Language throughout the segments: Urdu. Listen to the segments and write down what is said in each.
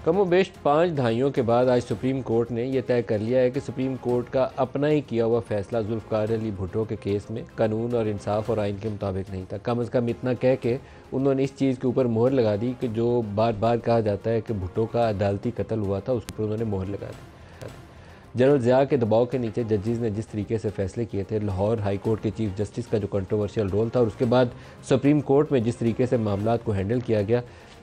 کم و بیش 5 دہائیوں کے بعد آج سپریم کورٹ نے یہ طے کر لیا ہے کہ سپریم کورٹ کا اپنا ہی کیا ہوا فیصلہ ذوالفقار علی بھٹو کے کیس میں قانون اور انصاف اور آئین کے مطابق نہیں تھا۔ کم از کم اتنا کہہ کے انہوں نے اس چیز کے اوپر مہر لگا دی کہ جو بار بار کہا جاتا ہے کہ بھٹو کا عدالتی قتل ہوا تھا، اس پر انہوں نے مہر لگا دی۔ جنرل ضیاء کے دباؤ کے نیچے ججز نے جس طریقے سے فیصلے کیے تھے، لاہور ہائی کورٹ کے چیف جسٹس کا جو کنٹروورشل رول تھا اور اس کے بعد سپریم کورٹ میں جس طریقے سے معاملات کو ہینڈل کیا گیا،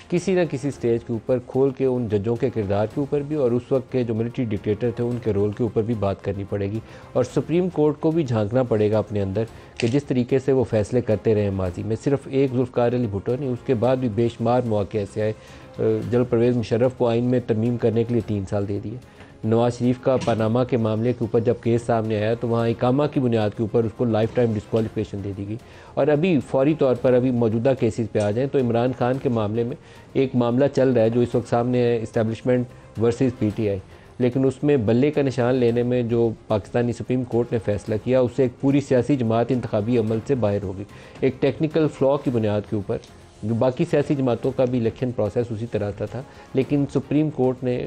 کسی نہ کسی سٹیج کے اوپر کھول کے ان ججوں کے کردار کے اوپر بھی اور اس وقت کے جو ملٹری ڈکٹیٹر تھے ان کے رول کے اوپر بھی بات کرنی پڑے گی، اور سپریم کورٹ کو بھی جھانکنا پڑے گا اپنے اندر کہ جس طریقے سے وہ فیصلے کرتے رہے ماضی میں۔ صرف ایک ذوالفقار علی بھٹو نہیں، اس کے بعد بھی بے شمار مواقع ایسے آئے۔ جنرل پرویز مشرف کو آئین میں ترمیم کرنے کے لیے 3 سال دے دیے۔ نواز شریف کا پاناما کے معاملے کے اوپر جب کیس سامنے آیا تو وہاں اقامہ کی بنیاد کے اوپر اس کو لائف ٹائم ڈسکوالیفیکیشن دے دی گئی، اور ابھی فوری طور پر ابھی موجودہ کیسز پہ آ جائیں تو عمران خان کے معاملے میں ایک معاملہ چل رہا ہے جو اس وقت سامنے ہے، establishment versus P T I, لیکن اس میں بلے کا نشان لینے میں جو پاکستانی سپریم کورٹ نے فیصلہ کیا، اس سے ایک پوری سیاسی جماعت انتخابی عمل سے باہر ہوگی، ایک ٹیکنیکل فلا کی بنیاد کے اوپر۔ جو باقی سیاسی جماعتوں کا بھی الیکشن پروسیس اسی طرح تھا، لیکن سپریم کورٹ نے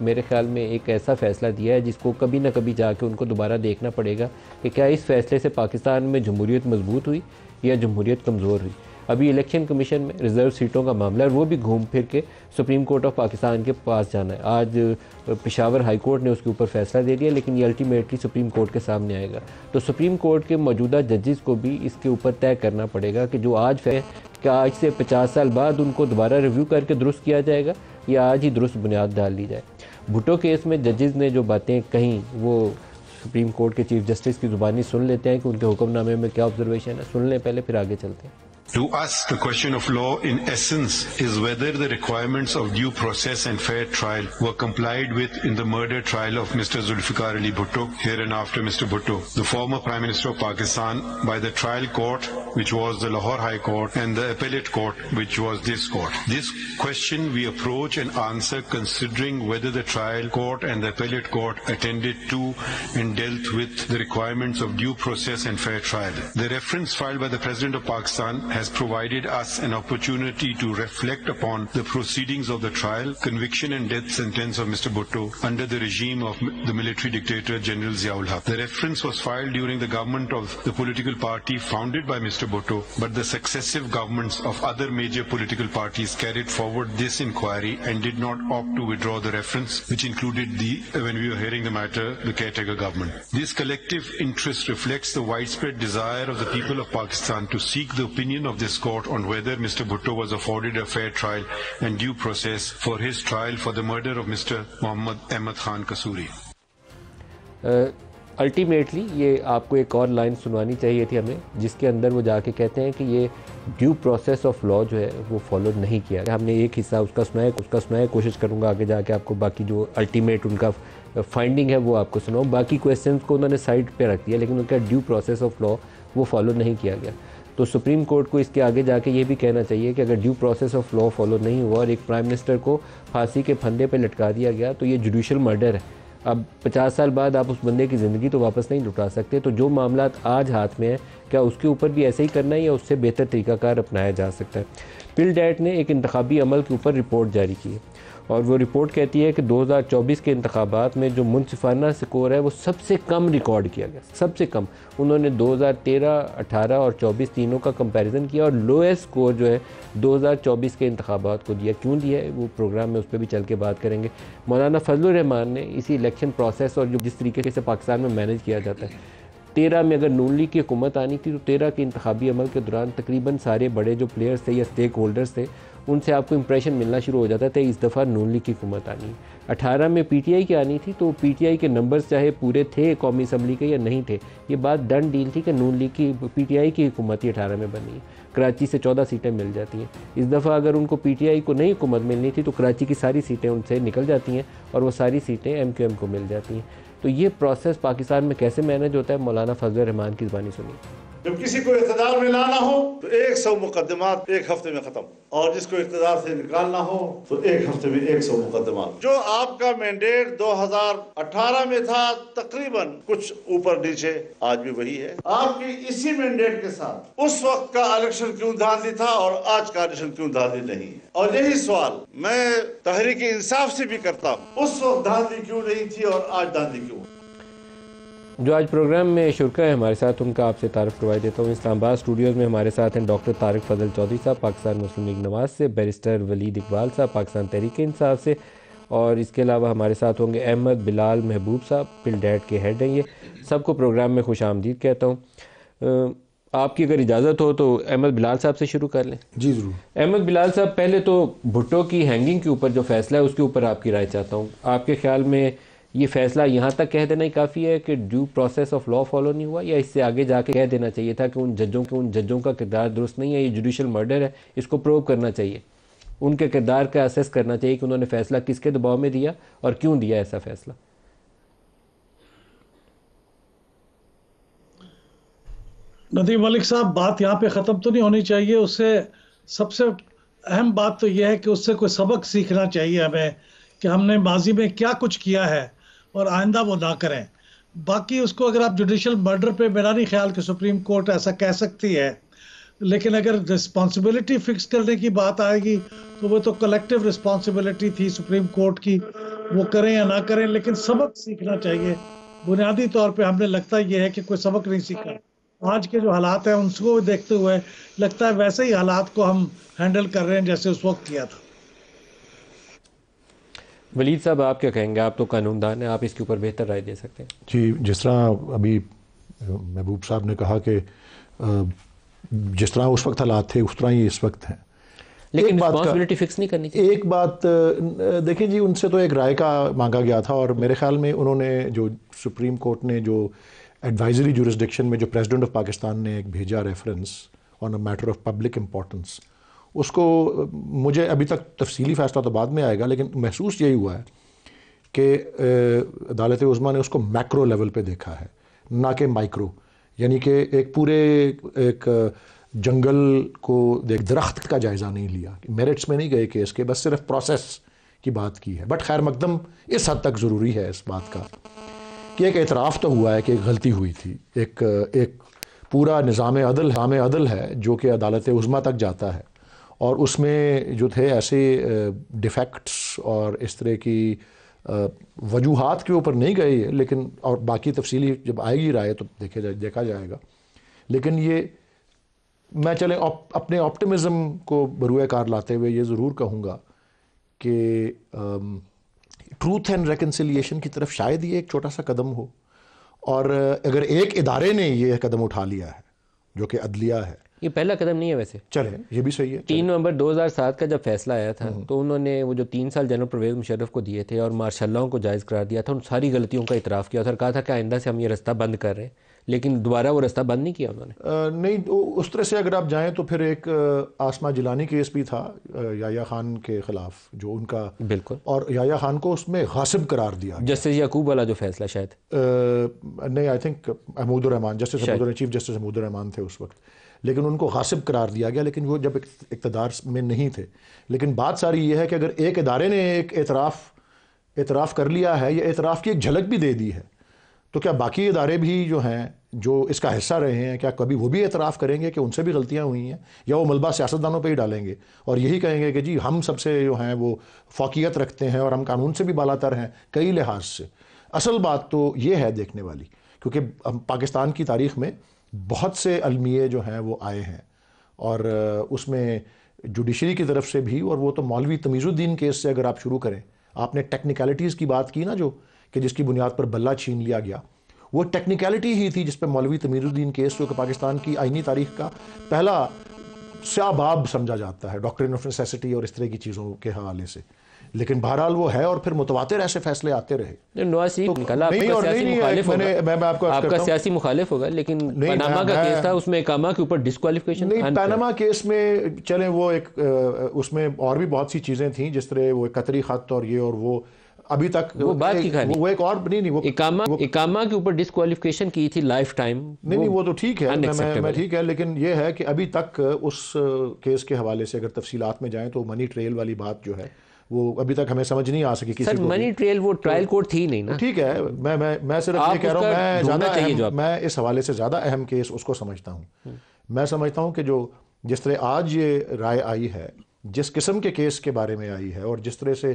میرے خیال میں ایک ایسا فیصلہ دیا ہے جس کو کبھی نہ کبھی جا کے ان کو دوبارہ دیکھنا پڑے گا کہ کیا اس فیصلے سے پاکستان میں جمہوریت مضبوط ہوئی یا جمہوریت کمزور ہوئی۔ ابھی الیکشن کمیشن میں ریزرو سیٹوں کا معاملہ ہے، وہ بھی گھوم پھر کے سپریم کورٹ آف پاکستان کے پاس جانا ہے۔ آج پشاور ہائی کورٹ نے اس کے اوپر فیصلہ دے دیا، لیکن یہ الٹیمیٹلی سپریم کورٹ کے سامنے آئے گا، تو سپریم کورٹ کے موجودہ ججز کو بھی اس کے اوپر طے کرنا پڑے گا کہ جو آج کیا آج سے 50 سال بعد ان کو دوبارہ ریویو کر کے درست کیا جائے گا یا آج ہی درست بنیاد ڈال لی جائے۔ بھٹو کیس میں ججز نے جو باتیں کہیں وہ سپریم کورٹ کے چیف جسٹس کی زبانی سن لیتے ہیں کہ ان کے حکم نامے میں کیا آبزرویشن ہے، سن لیں پہلے پھر آگے چلتے ہیں۔ To us, the question of law in essence is whether the requirements of due process and fair trial were complied with in the murder trial of Mr. Zulfikar Ali Bhutto, hereinafter Mr. Bhutto, the former Prime Minister of Pakistan, by the trial court, which was the Lahore High Court, and the appellate court, which was this court. This question we approach and answer considering whether the trial court and the appellate court attended to and dealt with the requirements of due process and fair trial. The reference filed by the President of Pakistan has provided us an opportunity to reflect upon the proceedings of the trial, conviction and death sentence of Mr. Bhutto under the regime of the military dictator General Zia-ul Haq. The reference was filed during the government of the political party founded by Mr. Bhutto, but the successive governments of other major political parties carried forward this inquiry and did not opt to withdraw the reference, which included when we were hearing the matter, the caretaker government. This collective interest reflects the widespread desire of the people of Pakistan to seek the opinion of this court on whether Mr. Bhutto was afforded a fair trial and due process for his trial for the murder of Mr. Mohammad Ahmed Khan Kasoori. Ultimately یہ آپ کو ایک اور لائن سنوانی چاہیے تھی ہمیں، جس کے اندر وہ جا کے کہتے ہیں کہ یہ ڈیو پروسیس آف لا جو ہے وہ فالو نہیں کیا۔ ہم نے ایک حصہ اس کا سنا ہے، کوشش کروں گا آگے جا کے آپ کو باقی جو الٹیمیٹ ان کا فائنڈنگ ہے وہ آپ کو سناؤں۔ باقی کویسچنس کو انہوں نے سائڈ پہ رکھ دیا، لیکن ان کا ڈیو پروسیس آف لا وہ فالو نہیں کیا گیا۔ تو سپریم کورٹ کو اس کے آگے جا کے یہ بھی کہنا چاہیے کہ اگر due process of law follow نہیں ہوا اور ایک پرائم منسٹر کو پھانسی کے پھندے پہ لٹکا دیا گیا تو یہ جوڈیشل مرڈر ہے۔ اب 50 سال بعد آپ اس بندے کی زندگی تو واپس نہیں لٹا سکتے، تو جو معاملات آج ہاتھ میں ہیں کیا اس کے اوپر بھی ایسے ہی کرنا ہے یا اس سے بہتر طریقہ کار اپنایا جا سکتا ہے۔ پل ڈیٹ نے ایک انتخابی عمل کے اوپر رپورٹ جاری کی ہے، اور وہ رپورٹ کہتی ہے کہ 2024 کے انتخابات میں جو منصفانہ سکور ہے وہ سب سے کم ریکارڈ کیا گیا، سب سے کم۔ انہوں نے 2013، 18 اور 24 تینوں کا کمپیریزن کیا اور لویسٹ سکور جو ہے 2024 کے انتخابات کو دیا۔ کیوں دیا ہے وہ پروگرام میں اس پہ بھی چل کے بات کریں گے۔ مولانا فضل الرحمان نے اسی الیکشن پروسیس اور جو جس طریقے سے پاکستان میں مینیج کیا جاتا ہے، 13 میں اگر نون لیگ کی حکومت آنی تھی تو 13 کے انتخابی عمل کے دوران تقریباً سارے بڑے جو پلیئرز تھے یا اسٹیک ہولڈرز تھے ان سے آپ کو امپریشن ملنا شروع ہو جاتا تھا اس دفعہ نون لیگ کی حکومت آنی ہے۔ 18 میں پی ٹی آئی کی آنی تھی تو پی ٹی آئی کے نمبرز چاہے پورے تھے قومی اسمبلی کے یا نہیں تھے، یہ بات ڈن ڈیل تھی کہ نون لیگ کی پی ٹی آئی کی حکومت ہی 18 میں بنی ہے، کراچی سے 14 سیٹیں مل جاتی ہیں۔ اس دفعہ اگر ان کو پی ٹی آئی کو نہیں حکومت ملنی تھی تو کراچی کی ساری سیٹیں ان سے نکل جاتی ہیں اور وہ ساری سیٹیں ایم کیو ایم کو مل جاتی ہیں۔ تو یہ پروسیس پاکستان میں کیسے مینیج ہوتا ہے، مولانا فضل الرحمان کی زبانی سنیے۔ جب کسی کو اقتدار میں لانا ہو تو 100 مقدمات ایک ہفتے میں ختم، اور جس کو اقتدار سے نکالنا ہو تو ایک ہفتے میں 100 مقدمات۔ جو آپ کا مینڈیٹ 2018 میں تھا تقریباً کچھ اوپر نیچے، آج بھی وہی ہے۔ آپ کی اسی مینڈیٹ کے ساتھ اس وقت کا الیکشن کیوں دھاندلی تھا اور آج کا الیکشن کیوں دھاندلی نہیں ہے؟ اور یہی سوال میں تحریک انصاف سے بھی کرتا ہوں، اس وقت دھاندلی کیوں نہیں تھی اور آج دھاندلی کیوں؟ جو آج پروگرام میں شرکا ہے ہمارے ساتھ، ان کا آپ سے تعارف کروائی دیتا ہوں۔ اسلام آباد اسٹوڈیوز میں ہمارے ساتھ ہیں ڈاکٹر طارق فضل چودھری صاحب پاکستان مسلم لیگ نواز سے، بیرسٹر ولید اقبال صاحب پاکستان تحریک انصاف سے، اور اس کے علاوہ ہمارے ساتھ ہوں گے احمد بلال محبوب صاحب، پل ڈیٹ کے ہیڈ ہیں یہ۔ سب کو پروگرام میں خوش آمدید کہتا ہوں۔ آپ کی اگر اجازت ہو تو احمد بلال صاحب سے شروع کر لیں۔ جی ضرور۔ احمد بلال صاحب، پہلے تو بھٹو کی ہینگنگ کے اوپر جو فیصلہ ہے اس کے اوپر آپ کی رائے چاہتا ہوں۔ آپ کے خیال میں یہ فیصلہ یہاں تک کہہ دینا ہی کافی ہے کہ due process of law follow نہیں ہوا، یا اس سے آگے جا کے کہہ دینا چاہیے تھا کہ ان ججوں کا کردار درست نہیں ہے، یہ جوڈیشل مرڈر ہے، اس کو پروو کرنا چاہیے، ان کے کردار کا اسیس کرنا چاہیے کہ انہوں نے فیصلہ کس کے دباؤ میں دیا اور کیوں دیا ایسا فیصلہ؟ ندیم ملک صاحب، بات یہاں پہ ختم تو نہیں ہونی چاہیے، اس سے سب سے اہم بات تو یہ ہے کہ اس سے کوئی سبق سیکھنا چاہیے ہمیں کہ ہم نے ماضی میں کیا کچھ کیا ہے اور آئندہ وہ نہ کریں۔ باقی اس کو اگر آپ جوڈیشل مرڈر پہ، میرا نہیں خیال کہ سپریم کورٹ ایسا کہہ سکتی ہے، لیکن اگر رسپانسبلٹی فکس کرنے کی بات آئے گی تو وہ تو کلیکٹیو رسپانسبلٹی تھی سپریم کورٹ کی، وہ کریں یا نہ کریں، لیکن سبق سیکھنا چاہیے۔ بنیادی طور پہ ہم نے لگتا یہ ہے کہ کوئی سبق نہیں سیکھا۔ آج کے جو حالات ہیں ان کو دیکھتے ہوئے لگتا ہے ویسے ہی حالات کو ہم ہینڈل کر رہے ہیں جیسے اس وقت کیا تھا۔ ولید صاحب، آپ کیا کہیں گے؟ آپ تو قانون دان ہیں، آپ اس کے اوپر بہتر رائے دے سکتے ہیں۔ جی، جس طرح ابھی محبوب صاحب نے کہا کہ جس طرح اس وقت حالات تھے اس طرح ہی اس وقت ہیں، لیکن رسپانسبلٹی فکس نہیں کرنی چاہیے۔ ایک بات دیکھیں جی، ان سے تو ایک رائے کا مانگا گیا تھا، اور میرے خیال میں انہوں نے جو سپریم کورٹ نے جو ایڈوائزری جورسڈکشن میں جو پریزیڈنٹ آف پاکستان نے ایک بھیجا reference on a matter of public importance, اس کو مجھے ابھی تک تفصیلی فیصلہ تو بعد میں آئے گا، لیکن محسوس یہی ہوا ہے کہ عدالت عظمیٰ نے اس کو میکرو لیول پہ دیکھا ہے، نہ کہ مائکرو، یعنی کہ ایک پورے ایک جنگل کو ایک درخت کا جائزہ نہیں لیا، میرٹس میں نہیں گئے کیس کے، بس صرف پروسیس کی بات کی ہے۔ بٹ خیر مقدم اس حد تک ضروری ہے اس بات کا کہ ایک اعتراف تو ہوا ہے کہ ایک غلطی ہوئی تھی، ایک پورا نظام عدل ہے جو کہ عدالت عظمیٰ تک جاتا ہے، اور اس میں جو تھے ایسے ڈیفیکٹس اور اس طرح کی وجوہات کے اوپر نہیں گئے، لیکن اور باقی تفصیلی جب آئے گی رائے تو دیکھا جائے گا۔ لیکن یہ میں چلیں اپنے آپٹمزم کو بروئے کار لاتے ہوئے یہ ضرور کہوں گا کہ ٹروتھ اینڈ ریکنسیلیشن کی طرف شاید یہ ایک چھوٹا سا قدم ہو، اور اگر ایک ادارے نے یہ قدم اٹھا لیا ہے جو کہ عدلیہ ہے، یہ پہلا قدم نہیں ہے ویسے، چلیں یہ بھی صحیح ہے۔ 3 نومبر 2007 کا جب فیصلہ آیا تھا تو انہوں نے وہ جو 3 سال جنرل پرویز مشرف کو دیے تھے اور مارشل لاء کو جائز قرار دیا تھا، ان ساری غلطیوں کا اعتراف کیا تھا اور کہا تھا کہ آئندہ سے ہم یہ رستہ بند کر رہے ہیں، لیکن دوبارہ وہ رستہ بند نہیں کیا انہوں نے۔ نہیں، اس طرح سے اگر آپ جائیں تو پھر ایک آسما جیلانی کیس بھی تھا یحییٰ خان کے خلاف، جو ان کا بالکل، اور یحییٰ خان کو اس میں غاصب قرار دیا، جسٹس یعقوب والا جو فیصلہ شاید نہیں، I think Mahmood ur-Rahman, chief justice Mahmood ur-Rahman تھے اس وقت، لیکن ان کو غاصب قرار دیا گیا، لیکن وہ جب اقتدار میں نہیں تھے۔ لیکن بات ساری یہ ہے کہ اگر ایک ادارے نے ایک اعتراف کر لیا ہے، یا اعتراف کی ایک جھلک بھی دے دی ہے، تو کیا باقی ادارے بھی جو ہیں جو اس کا حصہ رہے ہیں، کیا کبھی وہ بھی اعتراف کریں گے کہ ان سے بھی غلطیاں ہوئی ہیں، یا وہ ملبہ سیاستدانوں پہ ہی ڈالیں گے اور یہی کہیں گے کہ جی ہم سب سے جو ہیں وہ فوقیت رکھتے ہیں اور ہم قانون سے بھی بالا تر ہیں کئی لحاظ سے؟ اصل بات تو یہ ہے دیکھنے والی، کیونکہ پاکستان کی تاریخ میں بہت سے المیے جو ہیں وہ آئے ہیں، اور اس میں جوڈیشری کی طرف سے بھی، اور وہ تو مولوی تمیز الدین کیس سے اگر آپ شروع کریں، آپ نے ٹیکنیکلٹیز کی بات کی نا، جو کہ جس کی بنیاد پر بلہ چھین لیا گیا، وہ ٹیکنیکلٹی ہی تھی جس پہ مولوی تمیز الدین کیس، جو کہ پاکستان کی آئینی تاریخ کا پہلا سیاہ باب سمجھا جاتا ہے ڈاکٹرن آف نیسیسٹی اور اس طرح کی چیزوں کے حوالے سے، لیکن بہرحال وہ ہے، اور پھر متواتر ایسے فیصلے آتے رہے۔ نواز شریف نکالا، آپ کا سیاسی مخالف ہوگا، آپ کا سیاسی مخالف ہوگا، لیکن پاناما کا کیس تھا، اس میں اقامہ کے اوپر ڈسکوالیفیکیشن نہیں، پاناما کیس میں چلیں وہ ایک اس میں اور بھی بہت سی چیزیں تھیں، جس طرح وہ قطری خط اور یہ اور وہ، ابھی تک وہ بات کی کہانی، وہ ایک اور نہیں وہ اقامہ کے اوپر ڈسکوالیفیکیشن کی تھی لائف ٹائم، نہیں وہ تو ٹھیک ہے، میں ٹھیک ہے، لیکن یہ ہے کہ ابھی تک اس کیس کے حوالے سے اگر تفصیلات میں جائیں تو منی ٹریل والی بات جو ہے وہ ابھی تک ہمیں سمجھ نہیں آ سکی کسی کو. منی ٹریل وہ ٹرائل کورٹ تھی نہیں نا. ٹھیک ہے، میں صرف یہ کہہ رہا ہوں میں اس حوالے سے زیادہ اہم کیس اس کو سمجھتا ہوں. میں سمجھتا ہوں کہ جس طرح آج یہ رائے آئی ہے، جس قسم کے کیس کے بارے میں آئی ہے، اور جس طرح سے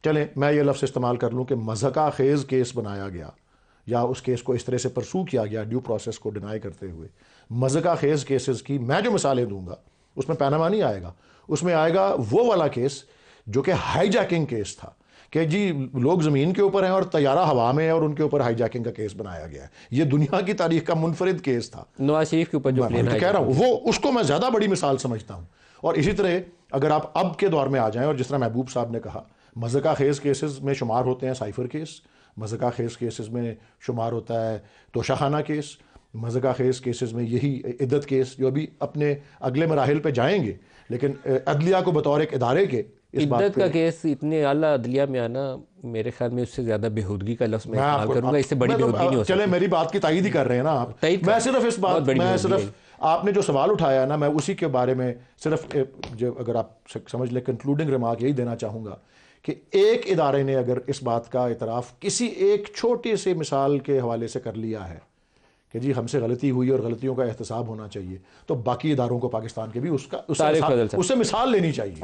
چلیں میں یہ لفظ استعمال کر لوں کہ مضحکہ خیز کیس بنایا گیا یا اس کیس کو اس طرح سے پرسو کیا گیا ڈیو پروسیس کو ڈینائی کرتے ہوئے، مضحکہ خیز کیسز کی میں جو مثالیں دوں گا اس میں پیناما نہیں آئے گا، اس میں آئے گا وہ والا کیس جو کہ ہائی جیکنگ کیس تھا کہ جی لوگ زمین کے اوپر ہیں اور طیارہ ہوا میں ہے اور ان کے اوپر ہائی جیکنگ کا کیس بنایا گیا ہے. یہ دنیا کی تاریخ کا منفرد کیس تھا. نواز شریف کے اوپر جو کہہ رہا ہوں وہ اس کو میں زیادہ بڑی مثال سمجھتا ہوں. اور اسی طرح اگر آپ اب کے دور میں آ جائیں اور جس طرح محبوب صاحب نے کہا مضحکہ خیز کیسز میں شمار ہوتے ہیں سائفر کیس، مضحکہ خیز کیسز میں شمار ہوتا ہے توشہ خانہ کیس، مضحکہ خیز کیسز میں یہی عدت کیس جو ابھی اپنے اگلے مراحل پہ جائیں گے. لیکن عدلیہ کو بطور ایک ادارے کے عدت کا کیس اتنے اعلیٰ عدلیہ میں آنا میرے خیال میں اس سے زیادہ بےہودگی کا لفظ میں استعمال کروں گا، اس سے بڑی بےہودگی نہیں ہو سکتی. چلیں میری بات کی تائید ہی کر رہے ہیں نا آپ. میں صرف آپ نے جو سوال اٹھایا ہے نا میں اسی کے بارے میں صرف جو اگر آپ سمجھ لیں کنکلوڈنگ ریمارک یہی دینا چاہوں گا کہ ایک ادارے نے اگر اس بات کا اعتراف کسی ایک چھوٹی سی مثال کے حوالے سے کر لیا ہے کہ جی ہم سے غلطی ہوئی اور غلطیوں کا احتساب ہونا چاہیے، تو باقی اداروں کو پاکستان کے بھی اس سے مثال لینی چاہیے.